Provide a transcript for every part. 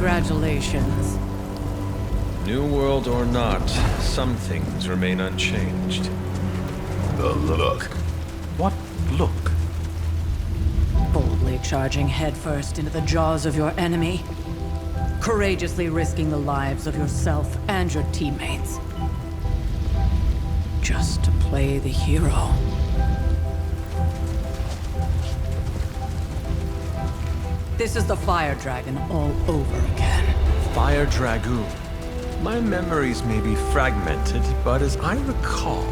Congratulations. New world or not, some things remain unchanged. The look. What look? Boldly charging headfirst into the jaws of your enemy. Courageously risking the lives of yourself and your teammates. Just to play the hero. This is the Fire Dragon all over again. Fire Dragoon. My memories may be fragmented, but as I recall,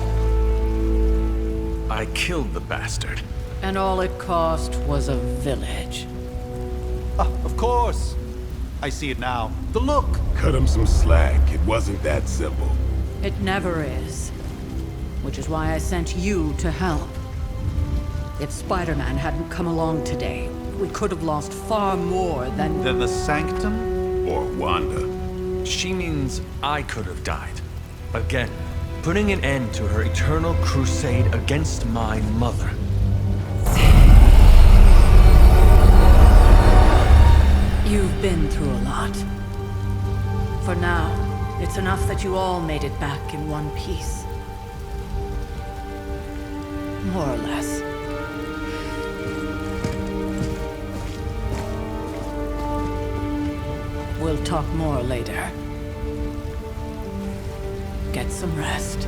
I killed the bastard. And all it cost was a village. Of course. I see it now. The look. Cut him some slack. It wasn't that simple. It never is. Which is why I sent you to help. If Spider-Man hadn't come along today, we could have lost far more than... Then the Sanctum? Or Wanda. She means I could have died. Again, putting an end to her eternal crusade against my mother. You've been through a lot. For now, it's enough that you all made it back in one piece. More or less. We'll talk more later. Get some rest.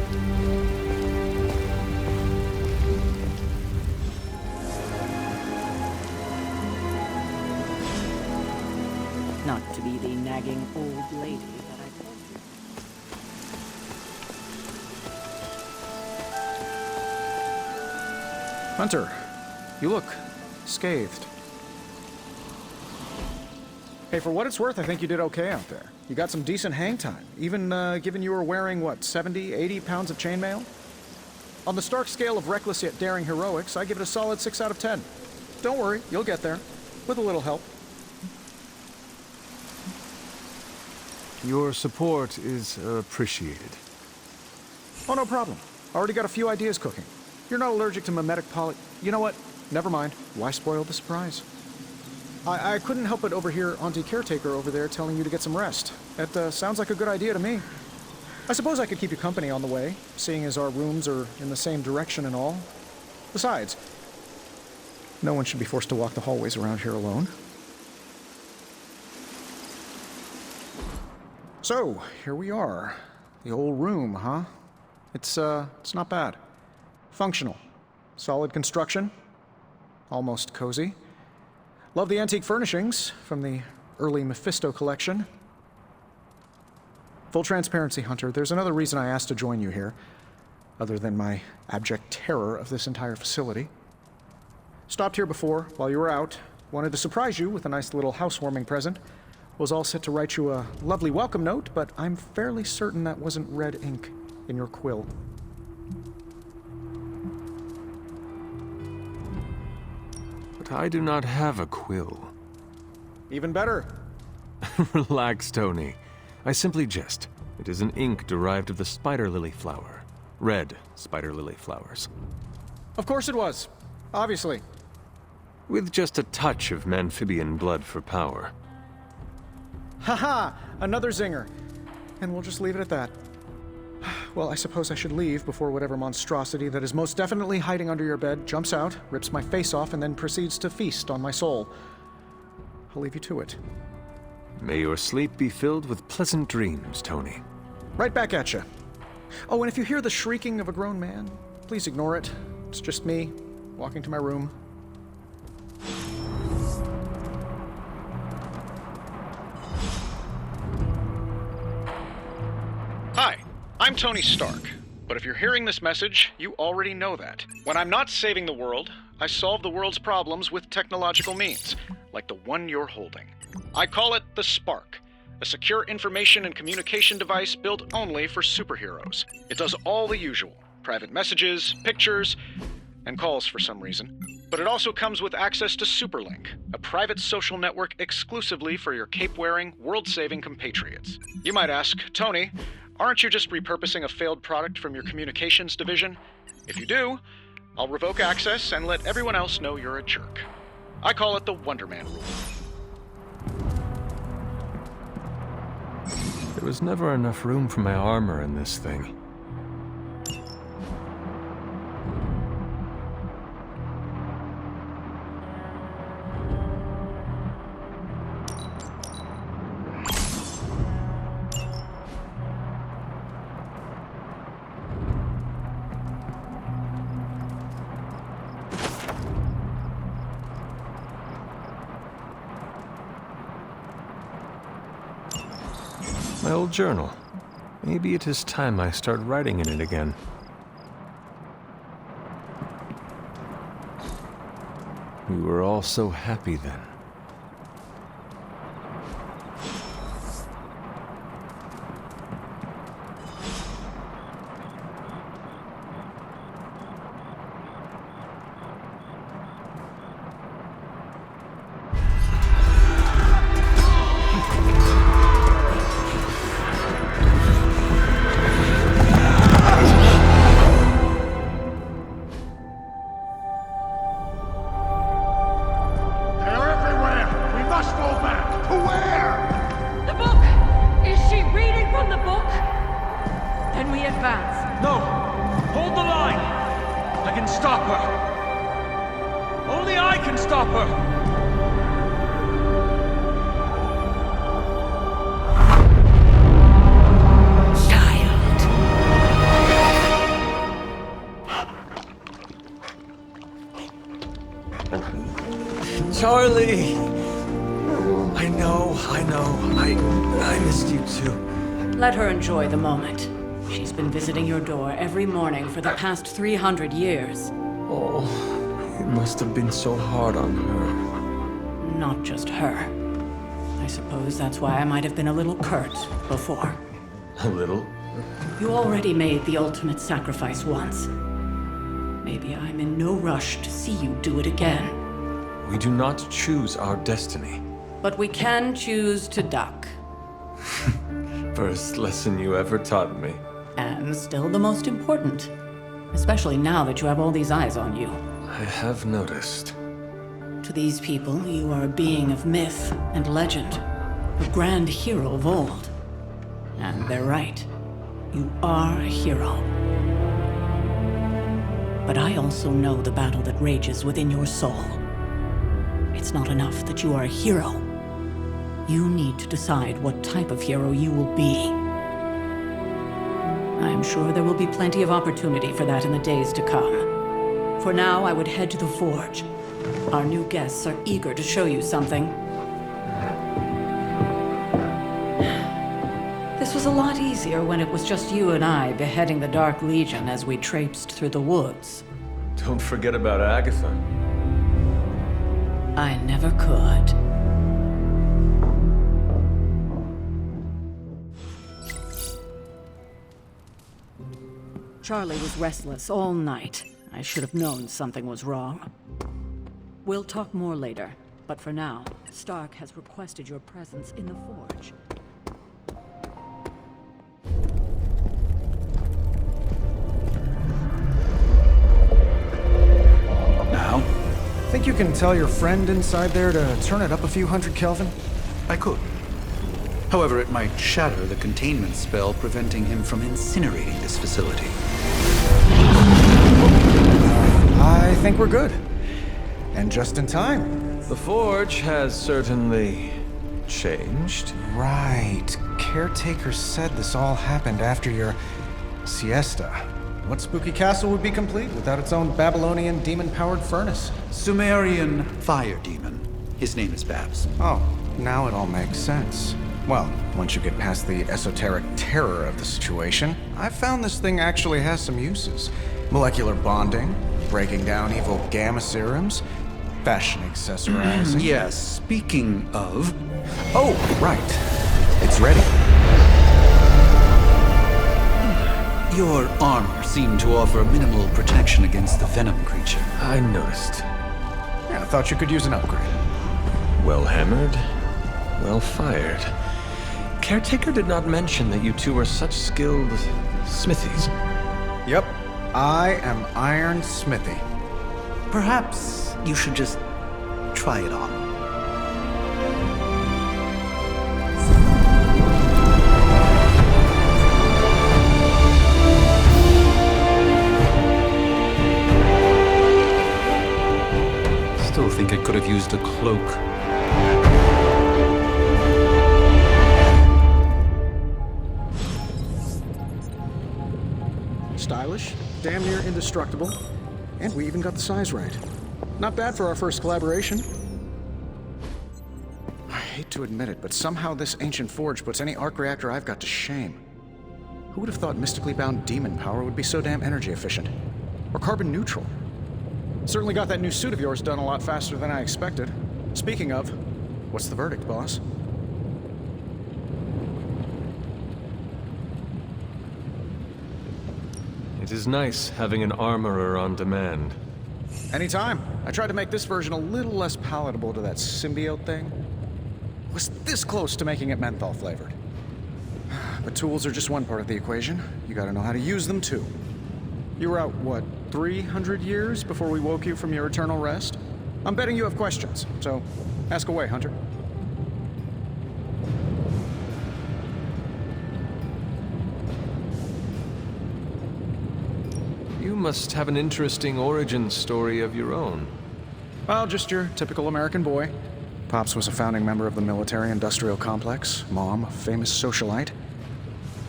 Not to be the nagging old lady that I told you. Hunter, you look scathed. Hey, for what it's worth, I think you did okay out there. You got some decent hang time, even given you were wearing, what, 70, 80 pounds of chainmail? On the Stark scale of reckless yet daring heroics, I give it a solid 6 out of 10. Don't worry, you'll get there. With a little help. Your support is appreciated. Oh, no problem. Already got a few ideas cooking. You're not allergic to mimetic poly... You know what? Never mind. Why spoil the surprise? I couldn't help but overhear Auntie Caretaker over there telling you to get some rest. That sounds like a good idea to me. I suppose I could keep you company on the way, seeing as our rooms are in the same direction and all. Besides, no one should be forced to walk the hallways around here alone. So, here we are. The old room, huh? It's not bad. Functional. Solid construction. Almost cozy. Love the antique furnishings from the early Mephisto collection. Full transparency, Hunter, there's another reason I asked to join you here, other than my abject terror of this entire facility. Stopped here before, while you were out. Wanted to surprise you with a nice little housewarming present. Was all set to write you a lovely welcome note, but I'm fairly certain that wasn't red ink in your quill. But I do not have a quill. Even better. Relax, Tony. I simply jest. It is an ink derived of the spider lily flower. Red spider lily flowers. Of course it was. Obviously. With just a touch of amphibian blood for power. Haha! Another zinger. And we'll just leave it at that. Well, I suppose I should leave before whatever monstrosity that is most definitely hiding under your bed jumps out, rips my face off, and then proceeds to feast on my soul. I'll leave you to it. May your sleep be filled with pleasant dreams, Tony. Right back at you. Oh, and if you hear the shrieking of a grown man, please ignore it. It's just me, walking to my room. Hi, I'm Tony Stark. But if you're hearing this message, you already know that. When I'm not saving the world, I solve the world's problems with technological means, like the one you're holding. I call it the Spark, a secure information and communication device built only for superheroes. It does all the usual, private messages, pictures, and calls for some reason. But it also comes with access to Superlink, a private social network exclusively for your cape-wearing, world-saving compatriots. You might ask, Tony, aren't you just repurposing a failed product from your communications division? If you do, I'll revoke access and let everyone else know you're a jerk. I call it the Wonder Man rule. There was never enough room for my armor in this thing. My old journal. Maybe it is time I start writing in it again. We were all so happy then. No! Hold the line! I can stop her! Only I can stop her! Charlie! I know. I missed you too. Let her enjoy the moment. She's been visiting your door every morning for the past 300 years. Oh, it must have been so hard on her. Not just her. I suppose that's why I might have been a little curt before. A little? You already made the ultimate sacrifice once. Maybe I'm in no rush to see you do it again. We do not choose our destiny. But we can choose to duck. First lesson you ever taught me. And still the most important. Especially now that you have all these eyes on you. I have noticed. To these people, you are a being of myth and legend. A grand hero of old. And they're right. You are a hero. But I also know the battle that rages within your soul. It's not enough that you are a hero. You need to decide what type of hero you will be. I'm sure there will be plenty of opportunity for that in the days to come. For now, I would head to the Forge. Our new guests are eager to show you something. This was a lot easier when it was just you and I beheading the Dark Legion as we traipsed through the woods. Don't forget about Agatha. I never could. Charlie was restless all night. I should have known something was wrong. We'll talk more later, but for now, Stark has requested your presence in the Forge. Now? Think you can tell your friend inside there to turn it up a few hundred Kelvin? I could. However, it might shatter the containment spell preventing him from incinerating this facility. I think we're good. And just in time. The Forge has certainly changed. Right. Caretaker said this all happened after your siesta. What spooky castle would be complete without its own Babylonian demon-powered furnace? Sumerian fire demon. His name is Babs. Oh, now it all makes sense. Well, once you get past the esoteric terror of the situation, I've found this thing actually has some uses. Molecular bonding, breaking down evil gamma serums, fashion accessorizing. Yes, speaking of... Oh, right. It's ready. Your armor seemed to offer minimal protection against the venom creature. I noticed. Yeah, I thought you could use an upgrade. Well hammered, well fired. Caretaker did not mention that you two are such skilled smithies. Yep. I am Iron Smithy. Perhaps you should just try it on. used a cloak. Stylish, damn near indestructible, and we even got the size right. Not bad for our first collaboration. I hate to admit it, but somehow this ancient forge puts any arc reactor I've got to shame. Who would have thought mystically bound demon power would be so damn energy efficient? Or carbon neutral? Certainly got that new suit of yours done a lot faster than I expected. Speaking of, what's the verdict, boss? It is nice having an armorer on demand. Anytime. I tried to make this version a little less palatable to that symbiote thing. Was this close to making it menthol flavored. But tools are just one part of the equation. You gotta know how to use them too. You were out, what, 300 years before we woke you from your eternal rest? I'm betting you have questions, so ask away, Hunter. You must have an interesting origin story of your own. Well, just your typical American boy. Pops was a founding member of the military-industrial complex. Mom, a famous socialite.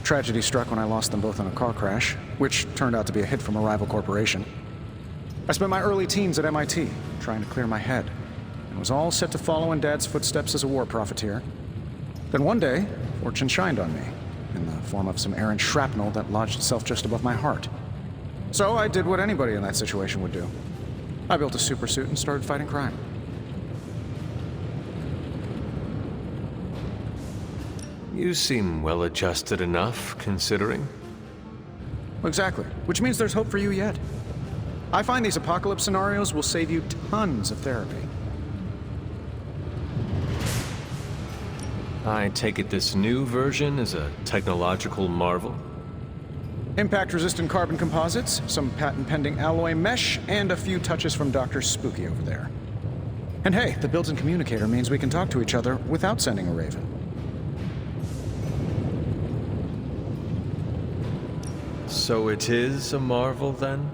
Tragedy struck when I lost them both in a car crash, which turned out to be a hit from a rival corporation. I spent my early teens at MIT, trying to clear my head, and was all set to follow in Dad's footsteps as a war profiteer. Then one day, fortune shined on me, in the form of some errant shrapnel that lodged itself just above my heart. So I did what anybody in that situation would do. I built a supersuit and started fighting crime. You seem well-adjusted enough, considering. Exactly, which means there's hope for you yet. I find these apocalypse scenarios will save you tons of therapy. I take it this new version is a technological marvel? Impact-resistant carbon composites, some patent-pending alloy mesh, and a few touches from Dr. Spooky over there. And hey, the built-in communicator means we can talk to each other without sending a raven. So it is a marvel, then?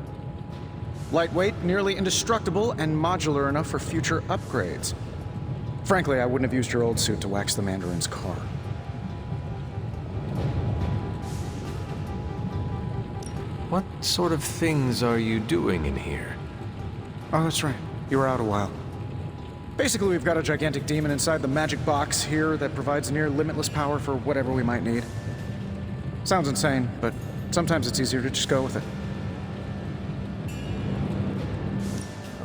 Lightweight, nearly indestructible, and modular enough for future upgrades. Frankly, I wouldn't have used your old suit to wax the Mandarin's car. What sort of things are you doing in here? Oh, that's right. You were out a while. Basically, we've got a gigantic demon inside the magic box here that provides near limitless power for whatever we might need. Sounds insane, but sometimes it's easier to just go with it.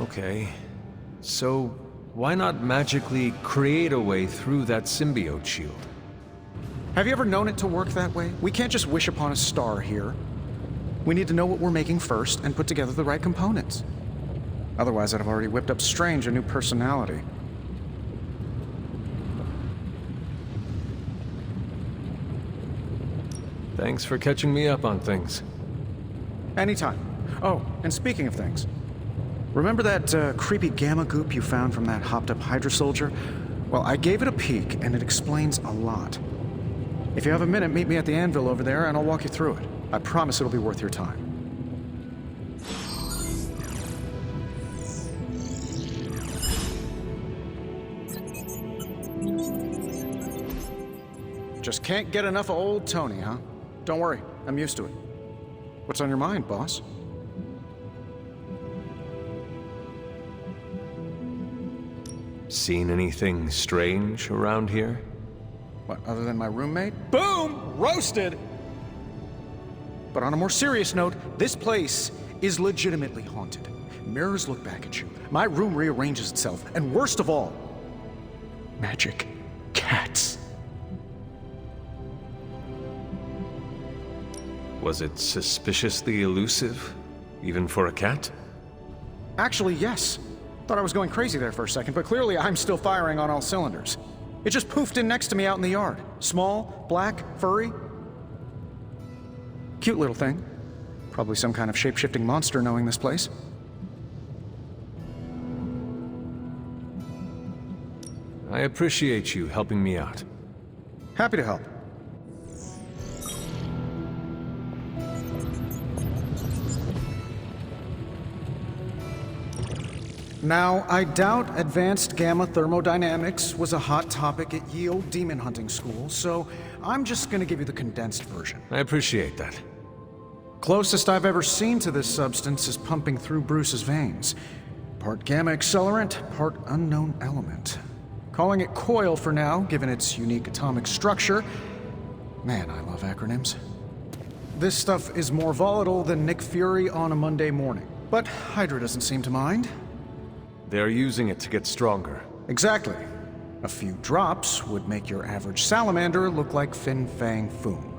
Okay. So, why not magically create a way through that symbiote shield? Have you ever known it to work that way? We can't just wish upon a star here. We need to know what we're making first and put together the right components. Otherwise, I'd have already whipped up Strange a new personality. Thanks for catching me up on things. Anytime. Oh, and speaking of things, remember that creepy gamma goop you found from that hopped-up Hydra soldier? Well, I gave it a peek, and it explains a lot. If you have a minute, meet me at the anvil over there, and I'll walk you through it. I promise it'll be worth your time. Just can't get enough of old Tony, huh? Don't worry, I'm used to it. What's on your mind, boss? Seen anything strange around here? What, other than my roommate? Boom! Roasted! But on a more serious note, this place is legitimately haunted. Mirrors look back at you. My room rearranges itself. And worst of all, magic cats. Was it suspiciously elusive, even for a cat? Actually, yes. Thought I was going crazy there for a second, but clearly I'm still firing on all cylinders. It just poofed in next to me out in the yard. Small, black, furry. Cute little thing. Probably some kind of shape-shifting monster knowing this place. I appreciate you helping me out. Happy to help. Now, I doubt advanced gamma thermodynamics was a hot topic at Yield Demon Hunting School, so I'm just gonna give you the condensed version. I appreciate that. Closest I've ever seen to this substance is pumping through Bruce's veins. Part gamma accelerant, part unknown element. Calling it coil for now, given its unique atomic structure. Man, I love acronyms. This stuff is more volatile than Nick Fury on a Monday morning. But Hydra doesn't seem to mind. They're using it to get stronger. Exactly. A few drops would make your average salamander look like Fin Fang Foom.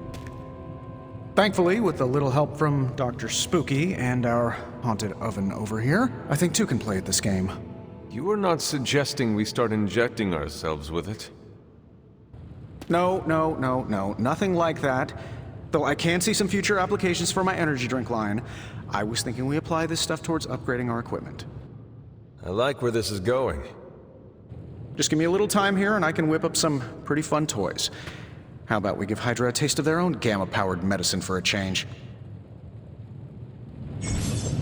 Thankfully, with a little help from Dr. Spooky and our haunted oven over here, I think two can play at this game. You are not suggesting we start injecting ourselves with it? No, nothing like that. Though I can see some future applications for my energy drink line. I was thinking we apply this stuff towards upgrading our equipment. I like where this is going. Just give me a little time here and I can whip up some pretty fun toys. How about we give Hydra a taste of their own gamma-powered medicine for a change?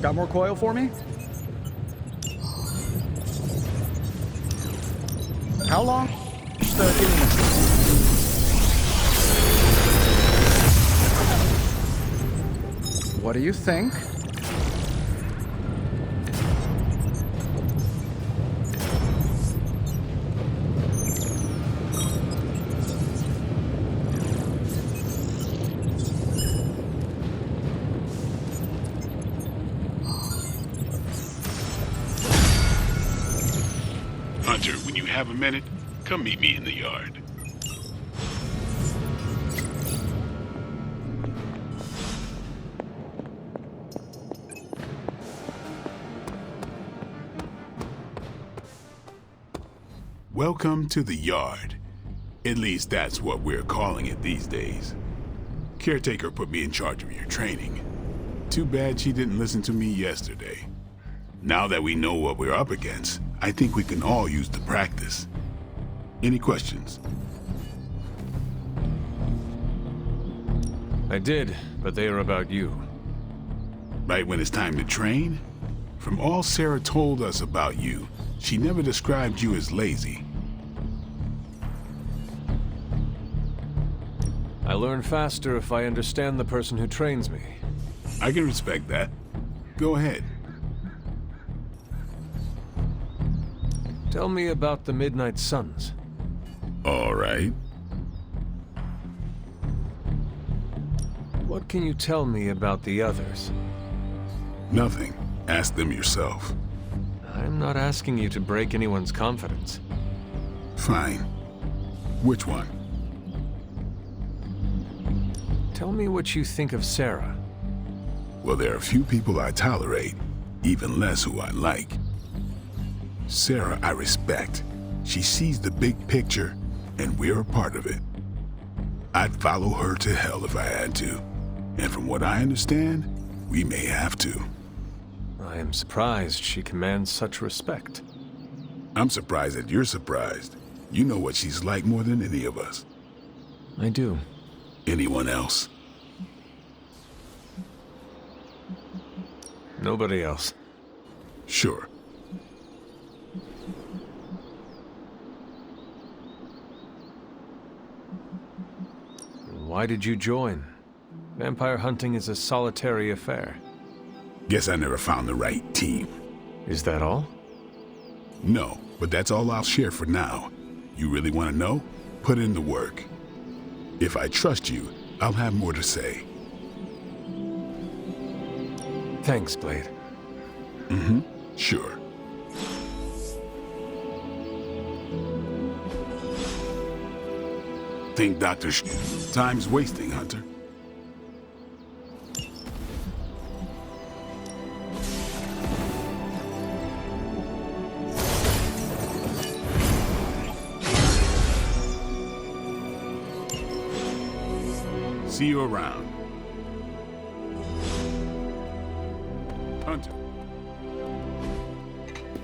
Got more coil for me? How long? Just give me a minute. What do you think? Hunter, when you have a minute, come meet me in the yard. Welcome to the yard. At least that's what we're calling it these days. Caretaker put me in charge of your training. Too bad she didn't listen to me yesterday. Now that we know what we're up against, I think we can all use the practice. Any questions? I did, but they are about you. Right when it's time to train? From all Sarah told us about you, she never described you as lazy. I learn faster if I understand the person who trains me. I can respect that. Go ahead. Tell me about the Midnight Suns. All right. What can you tell me about the others? Nothing. Ask them yourself. I'm not asking you to break anyone's confidence. Fine. Which one? Tell me what you think of Sarah. Well, there are a few people I tolerate, even less who I like. Sarah, I respect. She sees the big picture, and we're a part of it. I'd follow her to hell if I had to. And from what I understand, we may have to. I am surprised she commands such respect. I'm surprised that you're surprised. You know what she's like more than any of us. I do. Anyone else? Nobody else. Sure. Why did you join? Vampire hunting is a solitary affair. Guess I never found the right team. Is that all? No, but that's all I'll share for now. You really want to know? Put in the work. If I trust you, I'll have more to say. Thanks, Blade. Sure. Think time's wasting, Hunter. See you around. Hunter.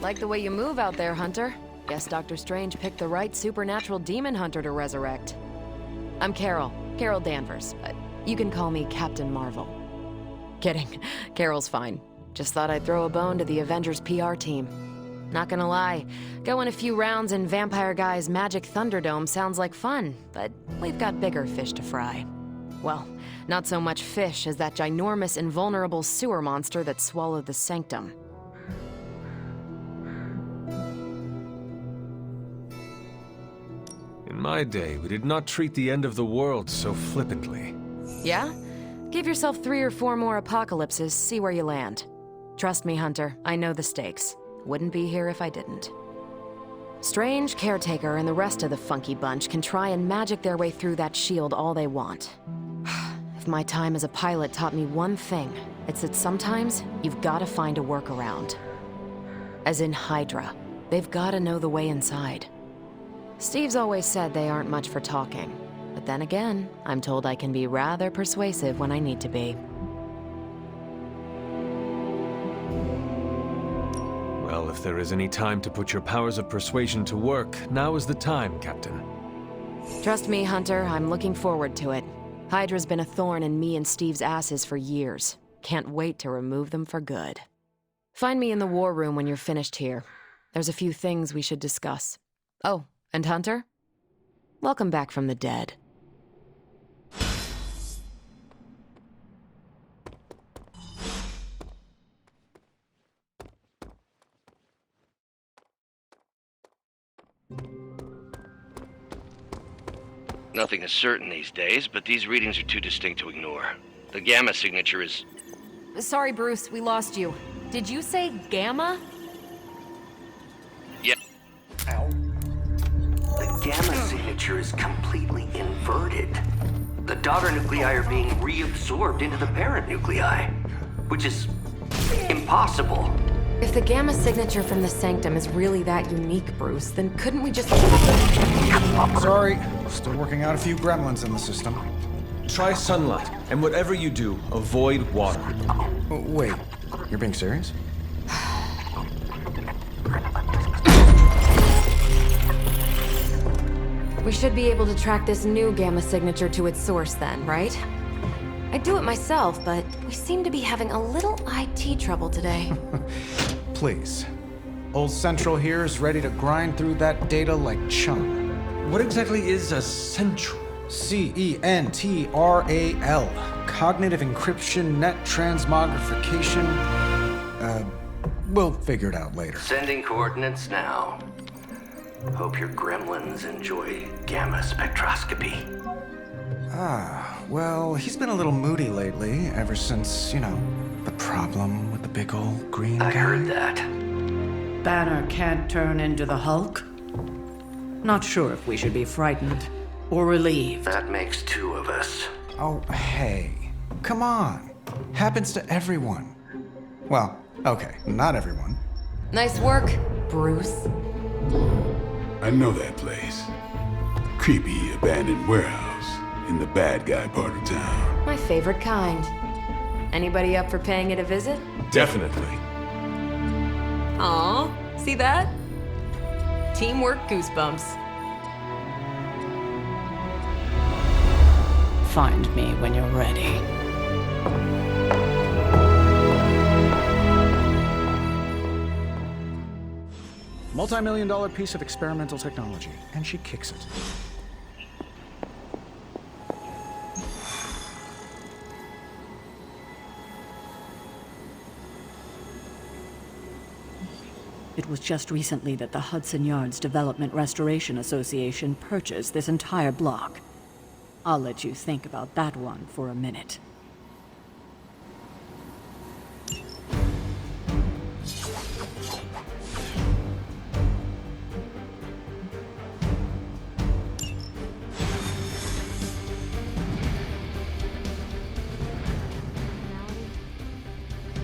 Like the way you move out there, Hunter. Guess Dr. Strange picked the right supernatural demon hunter to resurrect. I'm Carol Danvers. You can call me Captain Marvel. Kidding. Carol's fine. Just thought I'd throw a bone to the Avengers PR team. Not gonna lie, going a few rounds in Vampire Guy's Magic Thunderdome sounds like fun, but we've got bigger fish to fry. Well, not so much fish as that ginormous invulnerable sewer monster that swallowed the Sanctum. In my day, we did not treat the end of the world so flippantly. Yeah? Give yourself 3 or 4 more apocalypses, see where you land. Trust me, Hunter, I know the stakes. Wouldn't be here if I didn't. Strange, Caretaker, and the rest of the funky bunch can try and magic their way through that shield all they want. If my time as a pilot taught me one thing, it's that sometimes you've gotta find a workaround. As in Hydra, they've gotta know the way inside. Steve's always said they aren't much for talking, but then again, I'm told I can be rather persuasive when I need to be. Well, if there is any time to put your powers of persuasion to work, now is the time, Captain. Trust me, Hunter, I'm looking forward to it. Hydra's been a thorn in me and Steve's asses for years. Can't wait to remove them for good. Find me in the war room when you're finished here. There's a few things we should discuss. Oh, and Hunter? Welcome back from the dead. Nothing is certain these days, but these readings are too distinct to ignore. The gamma signature is... Sorry, Bruce, we lost you. Did you say gamma? Yeah. The gamma signature is completely inverted. The daughter nuclei are being reabsorbed into the parent nuclei, which is impossible. If the gamma signature from the Sanctum is really that unique, Bruce, then couldn't we just... Sorry, still working out a few gremlins in the system. Try sunlight, and whatever you do, avoid water. Wait, you're being serious? We should be able to track this new gamma signature to its source then, right? I'd do it myself, but we seem to be having a little IT trouble today. Please. Old Central here is ready to grind through that data like chum. What exactly is a central? CENTRAL. Cognitive encryption, net transmogrification. We'll figure it out later. Sending coordinates now. Hope your gremlins enjoy gamma spectroscopy. Well, he's been a little moody lately, ever since, the problem with the big old green guy. I heard that. Banner can't turn into the Hulk? Not sure if we should be frightened or relieved. That makes 2 of us. Oh, hey. Come on. Happens to everyone. Well, okay, not everyone. Nice work, Bruce. I know that place. Creepy abandoned warehouse in the bad guy part of town. My favorite kind. Anybody up for paying it a visit? Definitely. Aw, see that? Teamwork goosebumps. Find me when you're ready. Multi-million-dollar piece of experimental technology, and she kicks it. It was just recently that the Hudson Yards Development Restoration Association purchased this entire block. I'll let you think about that one for a minute.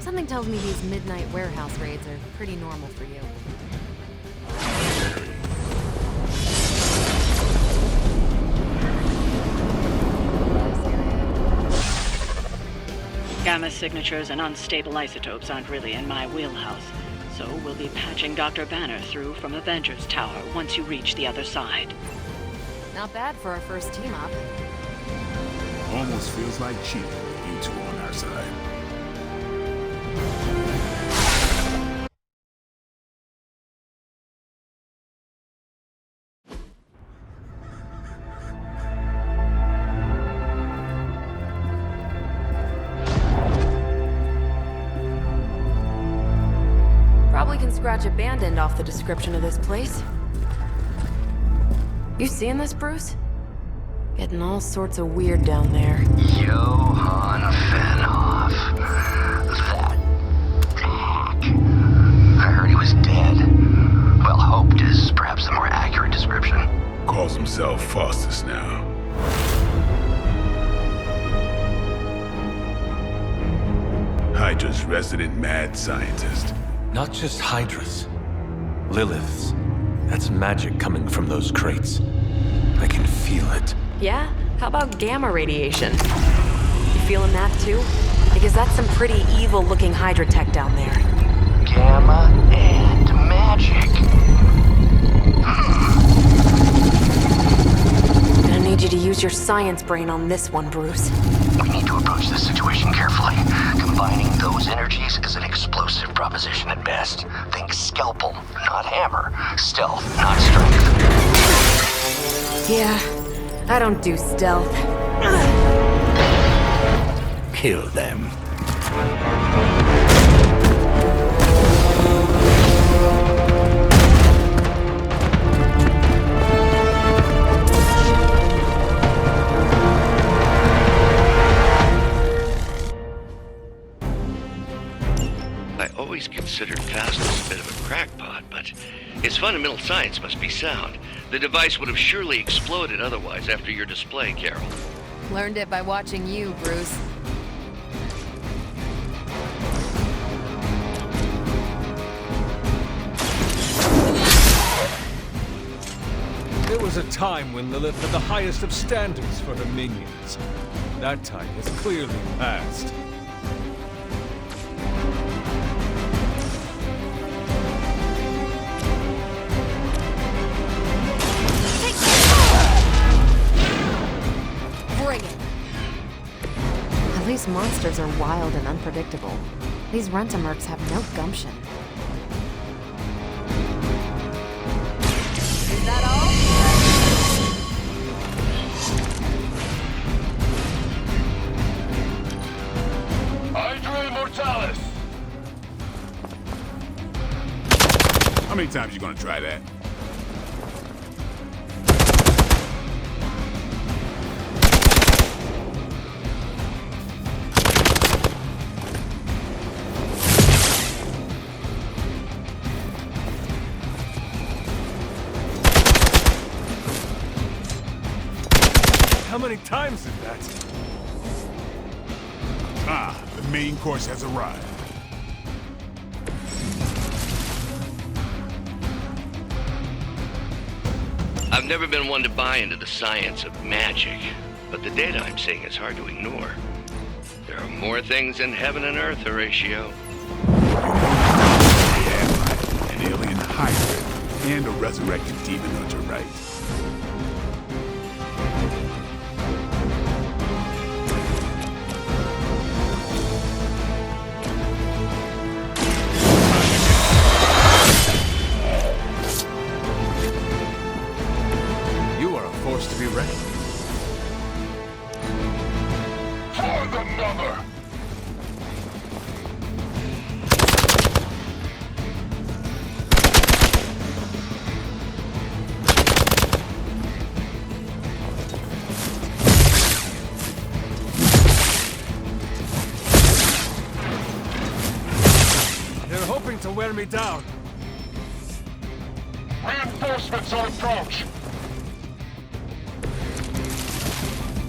Something tells me these midnight warehouse raids are pretty normal for you. Gamma signatures and unstable isotopes aren't really in my wheelhouse, so we'll be patching Dr. Banner through from Avengers Tower once you reach the other side. Not bad for our first team up. Almost feels like cheating with you 2 on our side. scratch abandoned off the description of this place. You seeing this, Bruce? Getting all sorts of weird down there. Johann Fenhoff. That hack. I heard he was dead. Well, hoped is perhaps the more accurate description. Calls himself Faustus now. Hydra's resident mad scientist. Not just Hydras. Lilith's. That's magic coming from those crates. I can feel it. Yeah? How about gamma radiation? You feeling that too? Because that's some pretty evil-looking Hydra tech down there. Gamma and magic. Gonna need you to use your science brain on this one, Bruce. We need to approach this situation carefully. Combining those energies is an explosive proposition at best. Think scalpel, not hammer. Stealth, not strength. Yeah, I don't do stealth. Kill them. I always considered Faustus a bit of a crackpot, but his fundamental science must be sound. The device would have surely exploded otherwise after your display, Carol. Learned it by watching you, Bruce. There was a time when Lilith had the highest of standards for her minions. That time has clearly passed. Bring it! At least monsters are wild and unpredictable. These Rent-A-Mercs have no gumption. Is that all? Hydra Immortalis! How many times you gonna try that? How many times is that? Ah, the main course has arrived. I've never been one to buy into the science of magic, but the data I'm seeing is hard to ignore. There are more things in heaven and earth, Horatio. Yeah, an alien hybrid and a resurrected demon hunter, right? You are a force to be reckoned with. For the mother! They're hoping to wear me down. Reinforcements on approach!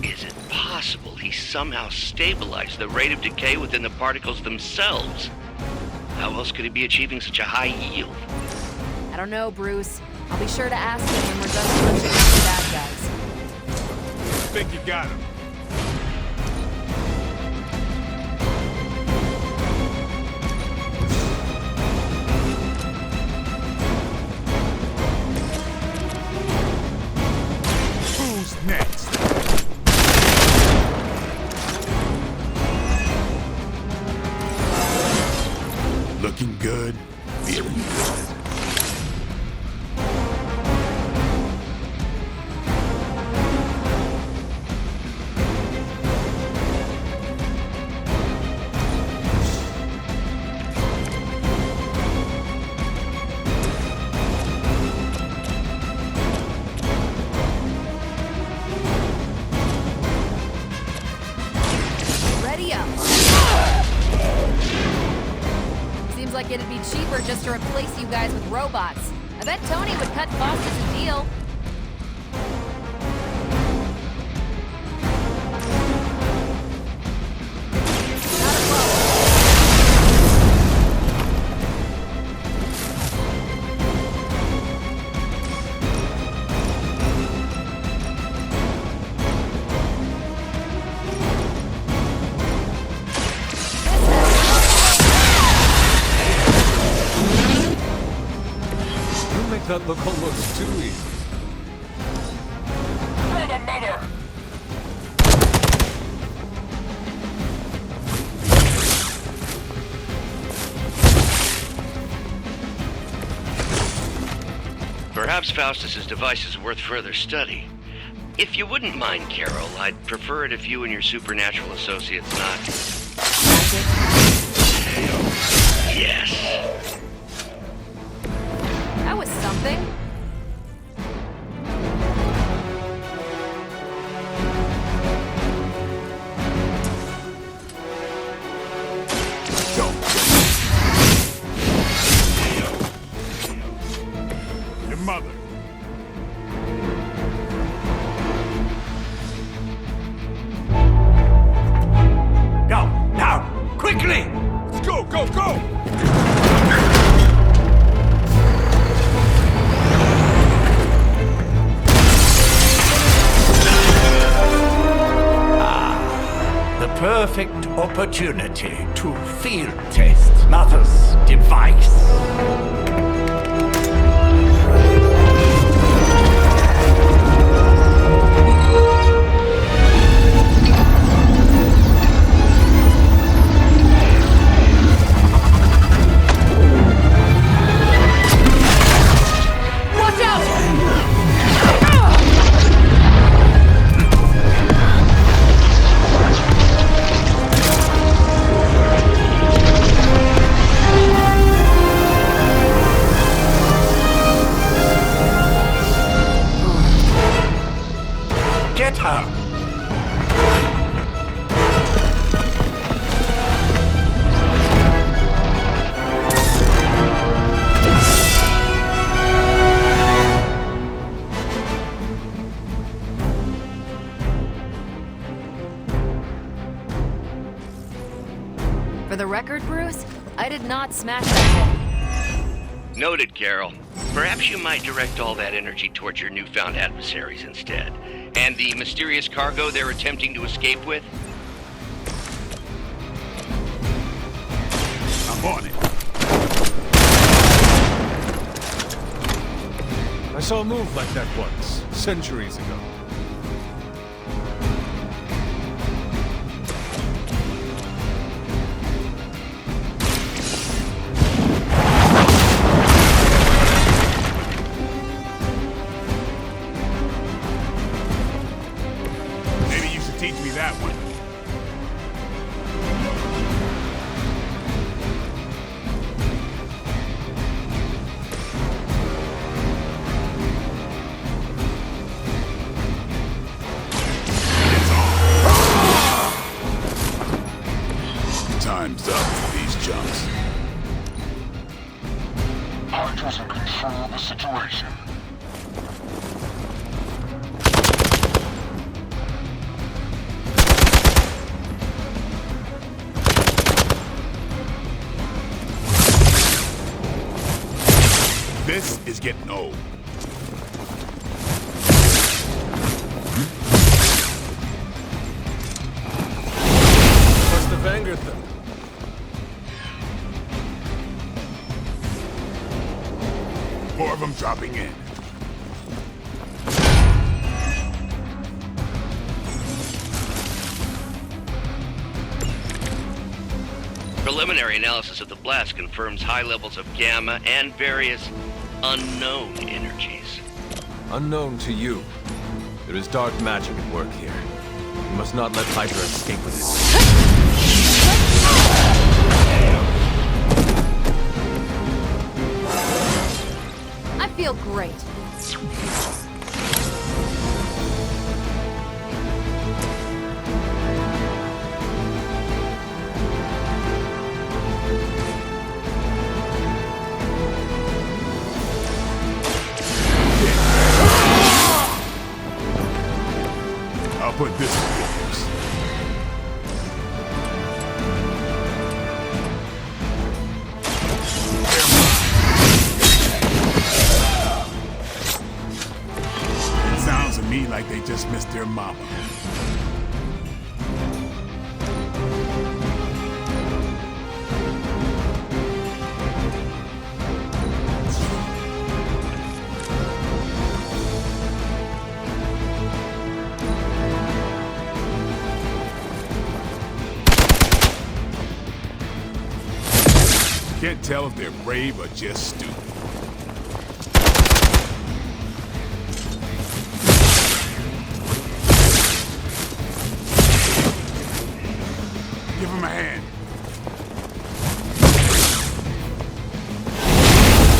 Is it possible he somehow stabilized the rate of decay within the particles themselves? How else could he be achieving such a high yield? I don't know, Bruce. I'll be sure to ask him when we're done punching the bad guys. I think you got him. Who's next? Looking good, feeling good. like it'd be cheaper just to replace you guys with robots. I bet Tony would cut Faustus a deal. That look almost too easy. Perhaps Faustus's device is worth further study. If you wouldn't mind, Carol, I'd prefer it if you and your supernatural associates not... Yes. That was something. Your mother. Go, now, quickly! Let's go, go, go! Perfect opportunity to field test Mother's device. Watch out! Get her! For the record, Bruce, I did not smash that thing. Noted, Carol. Perhaps you might direct all that energy towards your newfound adversaries instead. And the mysterious cargo they're attempting to escape with? I'm on it. I saw a move like that once, centuries ago. Teach me that one. Time's up for these junks. I doesn't control the situation. This is getting old. Must have angered them. More of them dropping in. Preliminary analysis of the blast confirms high levels of gamma and various unknown energies. Unknown to you. There is dark magic at work here. You must not let Hydra escape with it. I feel great. I'll put this to good use. It sounds to me like they just missed their mama. Can't tell if they're brave or just stupid. Give him a hand.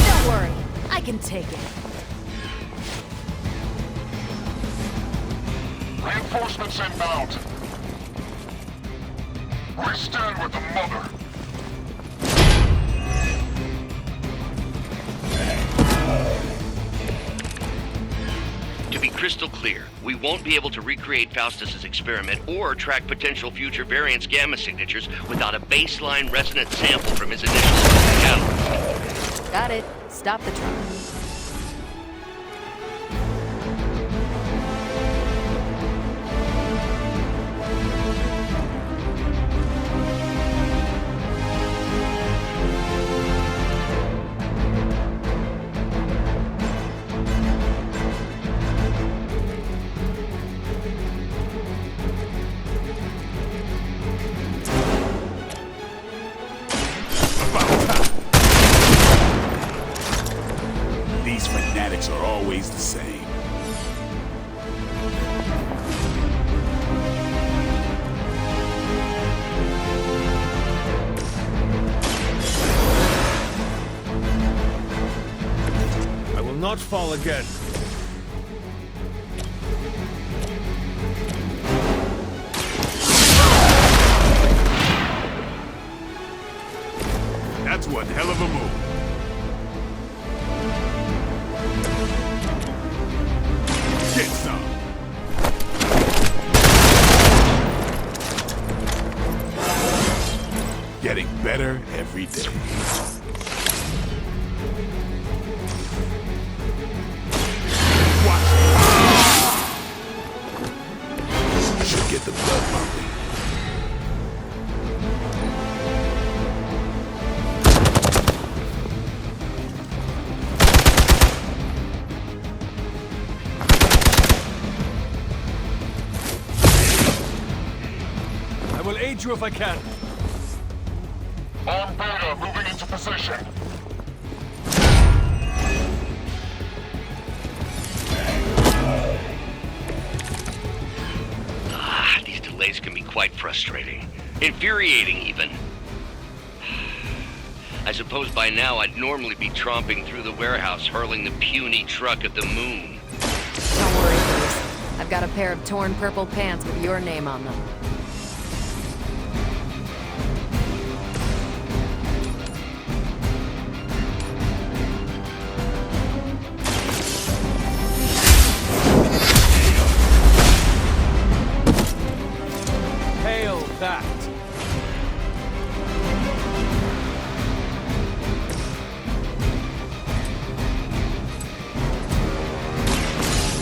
Don't worry, I can take it. Reinforcements inbound. We stand with the mother. To be crystal clear, we won't be able to recreate Faustus's experiment or track potential future variants' gamma signatures without a baseline resonant sample from his initial catalyst. Got it. Stop the truck. These fanatics are always the same. I will not fall again. That's one hell of a move. Get some. Getting better every day. Watch. Should get the blood pumping. I will aid you if I can. On Beta, moving into position. These delays can be quite frustrating. Infuriating, even. I suppose by now I'd normally be tromping through the warehouse, hurling the puny truck at the moon. Don't worry, Bruce. I've got a pair of torn purple pants with your name on them. Hail that!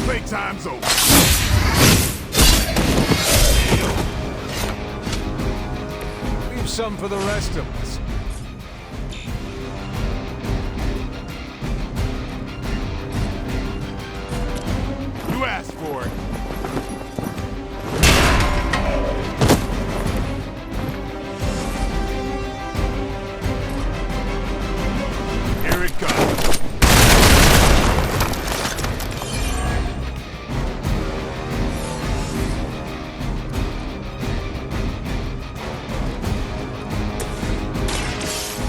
Playtime's over. Leave some for the rest of us. You asked for it. Here it comes.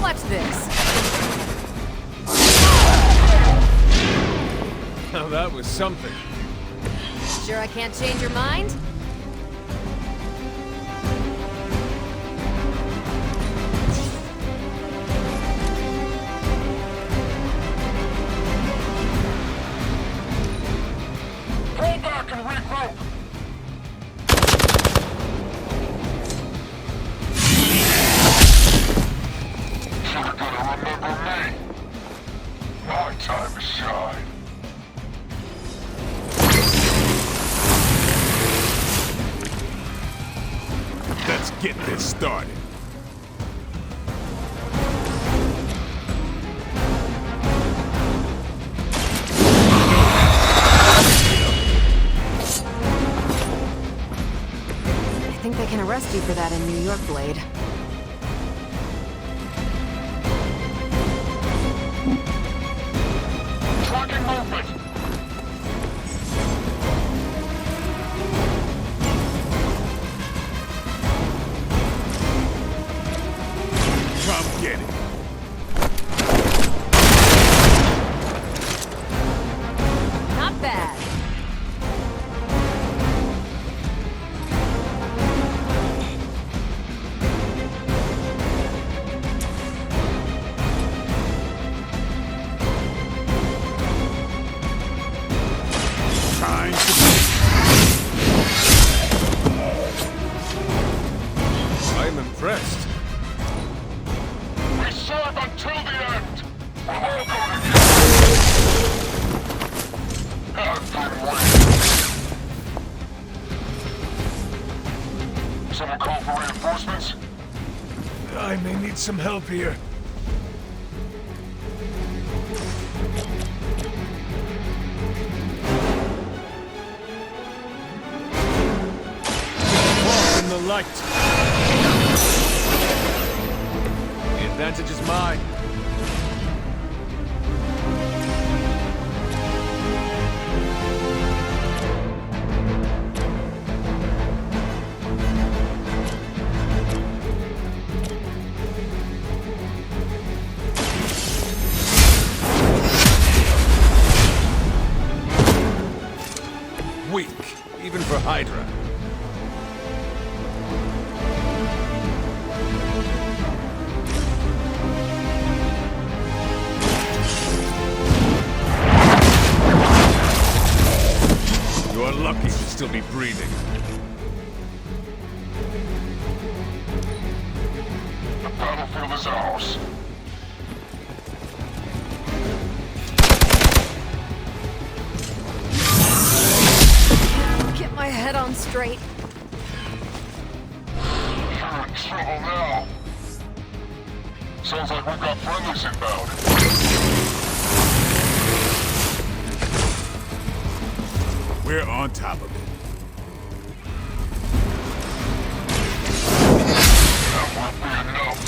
Watch this. Now that was something. Sure I can't change your mind? Pull back and regroup. get this started. I think they can arrest you for that in New York, Blade. Tracking movement. Come get it. Not bad. Time to I'm impressed. We serve until the end. We're all going to Have been waiting. Someone call for reinforcements? I may need some help here. Walk in the light. The advantage is mine. Weak, even for Hydra. You're lucky to still be breathing. The battlefield is ours. Get my head on straight. You're in trouble now. Sounds like we've got friendlies inbound. We're on top of it. That won't be enough.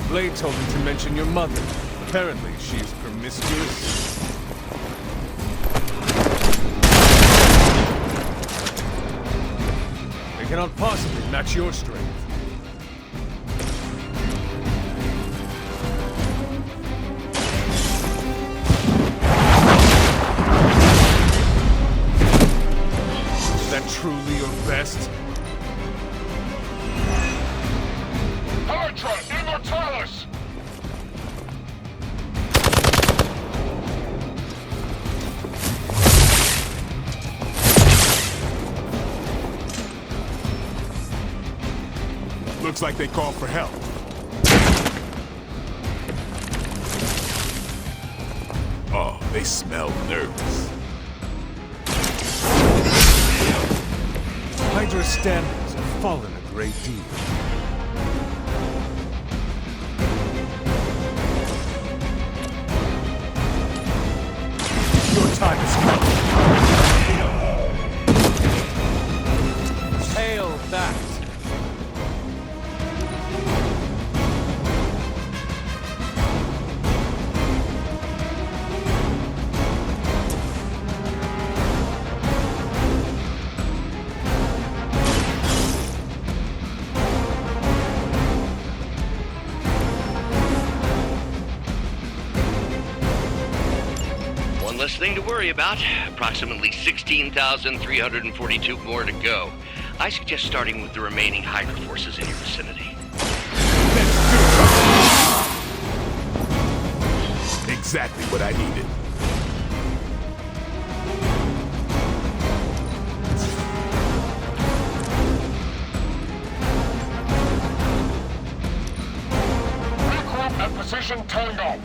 Blade told me to mention your mother. Apparently, she's promiscuous. They cannot possibly match your strength. Is that truly your best? Hydra, Immortalis! Looks like they called for help. Oh, they smell nervous. Hydra's standards have fallen a great deal. Your time is coming. Hail that. Less thing to worry about. Approximately 16,342 more to go. I suggest starting with the remaining Hydra forces in your vicinity. Exactly what I needed. Regroup at position Tango.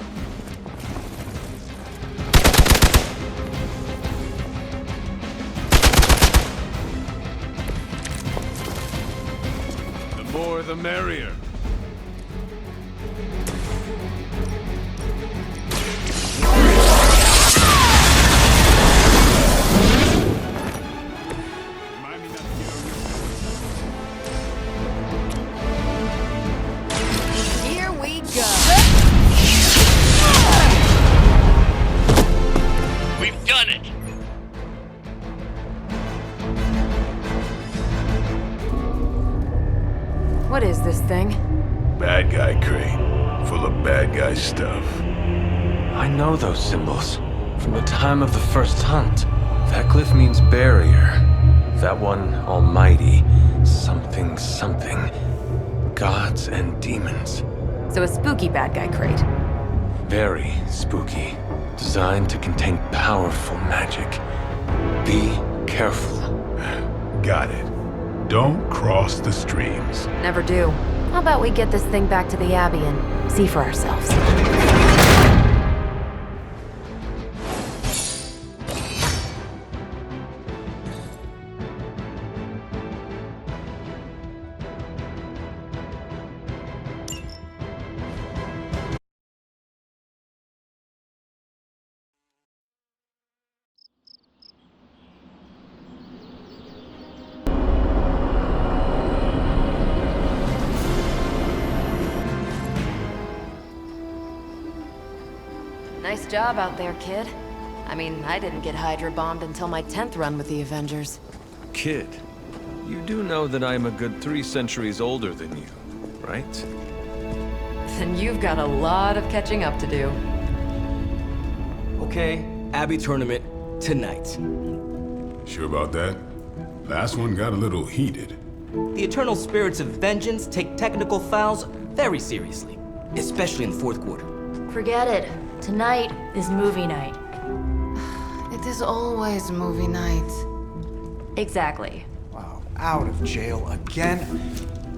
more the merrier. Here we go. We've done it! What is this thing? Bad guy crate. Full of bad guy stuff. I know those symbols from the time of the first hunt. That glyph means barrier. That one, almighty. Something, something. Gods and demons. So a spooky bad guy crate. Very spooky. Designed to contain powerful magic. Be careful. Got it. Don't cross the streams. Never do. How about we get this thing back to the Abbey and see for ourselves? Nice job out there, kid. I mean, I didn't get Hydra bombed until my 10th run with the Avengers. Kid, you do know that I am a good 3 centuries older than you, right? Then you've got a lot of catching up to do. Okay, Abbey tournament tonight. Sure about that? Last one got a little heated. The eternal spirits of vengeance take technical fouls very seriously, especially in the fourth quarter. Forget it. Tonight is movie night. It is always movie night. Exactly. Wow, out of jail again?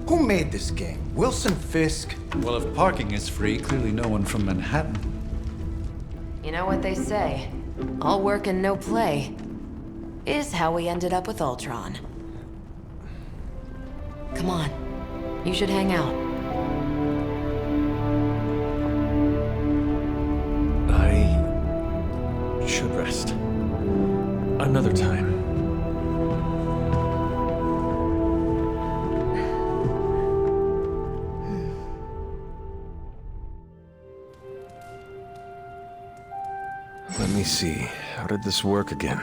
Who made this game? Wilson Fisk? Well, if parking is free, clearly no one from Manhattan. You know what they say? All work and no play is how we ended up with Ultron. Come on. You should hang out. I should rest. Another time. Let me see. How did this work again?